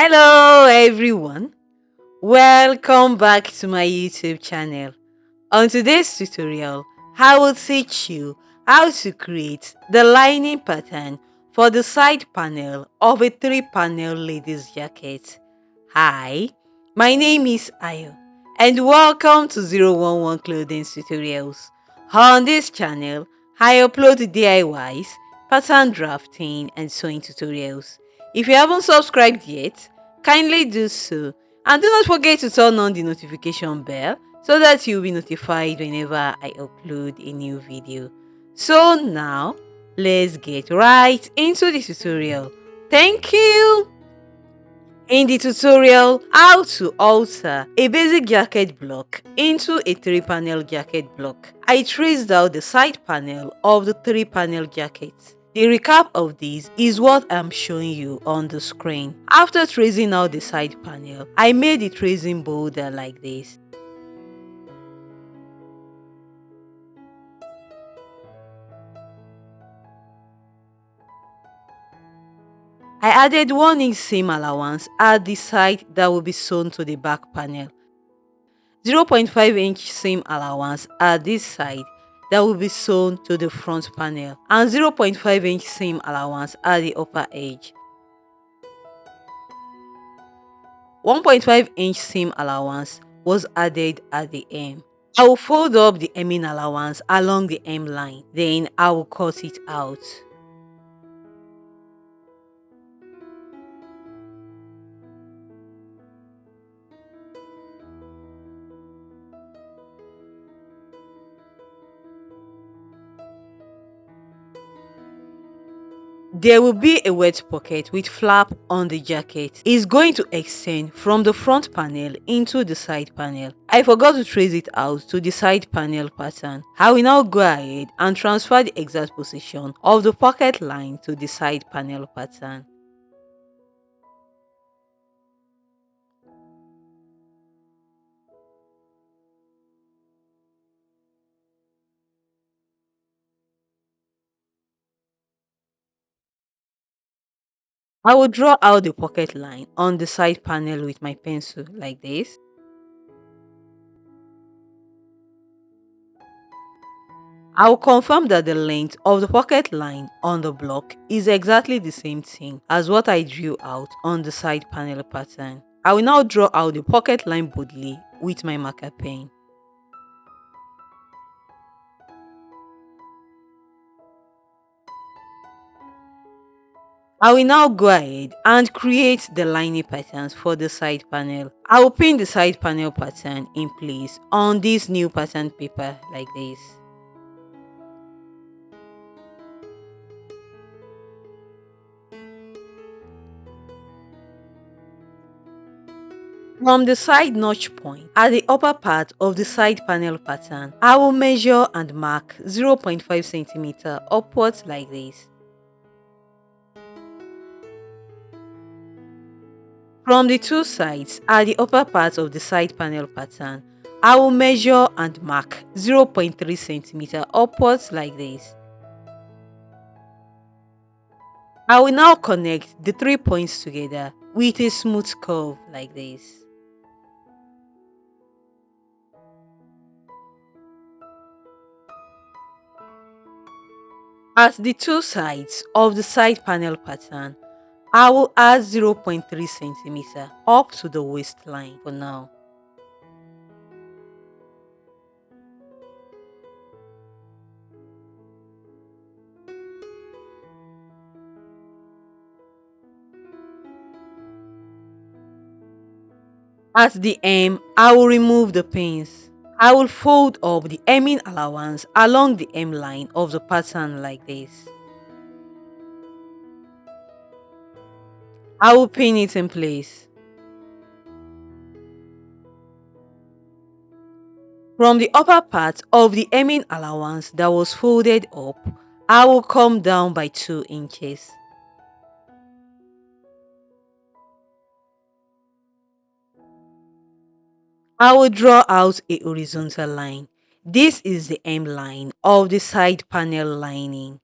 Hello everyone, welcome back to my YouTube channel. On today's tutorial, I will teach you how to create the lining pattern for the side panel of a 3-panel ladies jacket. Hi, my name is Ayo and welcome to 011 Clothing Tutorials. On this channel, I upload DIYs, pattern drafting and sewing tutorials. If you haven't subscribed yet, kindly do so and do not forget to turn on the notification bell so that you'll be notified whenever I upload a new video. So now, let's get right into the tutorial. Thank you! In the tutorial, how to alter a basic jacket block into a 3-panel jacket block, I traced out the side panel of the 3-panel jacket. The recap of this is what I'm showing you on the screen. After tracing out the side panel, I made the tracing bolder like this. I added 1 inch seam allowance at the side that will be sewn to the back panel. 0.5 inch seam allowance at this side that will be sewn to the front panel and 0.5 inch seam allowance at the upper edge. 1.5 inch seam allowance was added at the hem. I will fold up the hemming allowance along the hem line, then I will cut it out. There will be a wet pocket with flap on the jacket. It's going to extend from the front panel into the side panel. I forgot to trace it out to the side panel pattern. I will now go ahead and transfer the exact position of the pocket line to the side panel pattern. I will draw out the pocket line on the side panel with my pencil like this. I will confirm that the length of the pocket line on the block is exactly the same thing as what I drew out on the side panel pattern. I will now draw out the pocket line boldly with my marker pen. I will now go ahead and create the lining patterns for the side panel. I will pin the side panel pattern in place on this new pattern paper like this. From the side notch point at the upper part of the side panel pattern, I will measure and mark 0.5 cm upwards like this. From the two sides at the upper part of the side panel pattern, I will measure and mark 0.3 cm upwards like this. I will now connect the 3 points together with a smooth curve like this. At the two sides of the side panel pattern, I will add 0.3 cm up to the waistline for now. At the hem, I will remove the pins. I will fold up the hemming allowance along the hem line of the pattern like this. I will pin it in place. From the upper part of the hemming allowance that was folded up, I will come down by 2 inches. I will draw out a horizontal line. This is the hem line of the side panel lining.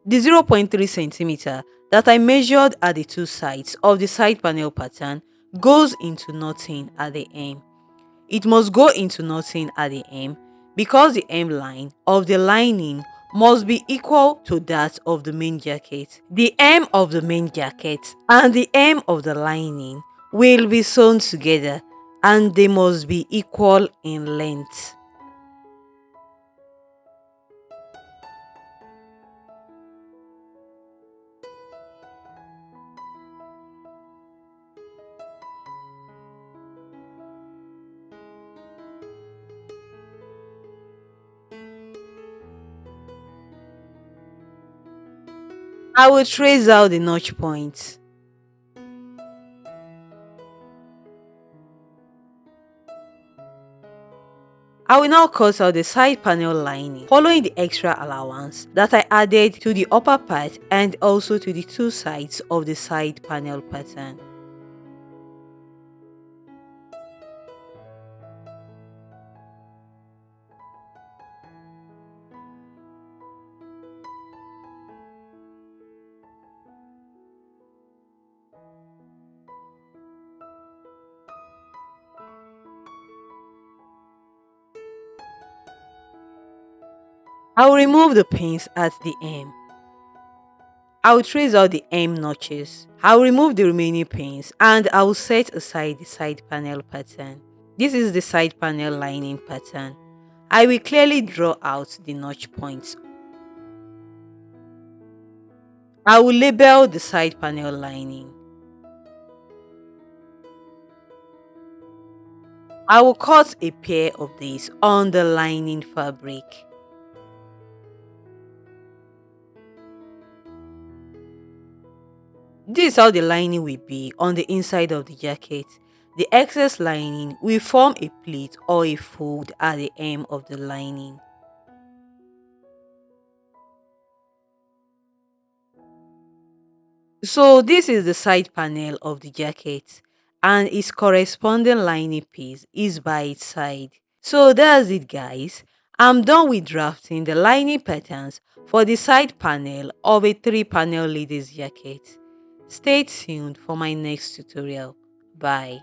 The 0.3 centimeter that I measured at the two sides of the side panel pattern goes into knotting at the hem. It must go into knotting at the hem because the hem line of the lining must be equal to that of the main jacket. The hem of the main jacket and the hem of the lining will be sewn together and they must be equal in length. I will trace out the notch points. I will now cut out the side panel lining following the extra allowance that I added to the upper part and also to the two sides of the side panel pattern. I will remove the pins at the hem. I will trace out the hem notches. I will remove the remaining pins and I will set aside the side panel pattern. This is the side panel lining pattern. I will clearly draw out the notch points. I will label the side panel lining. I will cut a pair of these on the lining fabric. This is how the lining will be on the inside of the jacket. The excess lining will form a pleat or a fold at the hem of the lining. So this is the side panel of the jacket and its corresponding lining piece is by its side. So that's it guys. I'm done with drafting the lining patterns for the side panel of a 3-panel ladies jacket. Stay tuned for my next tutorial. Bye.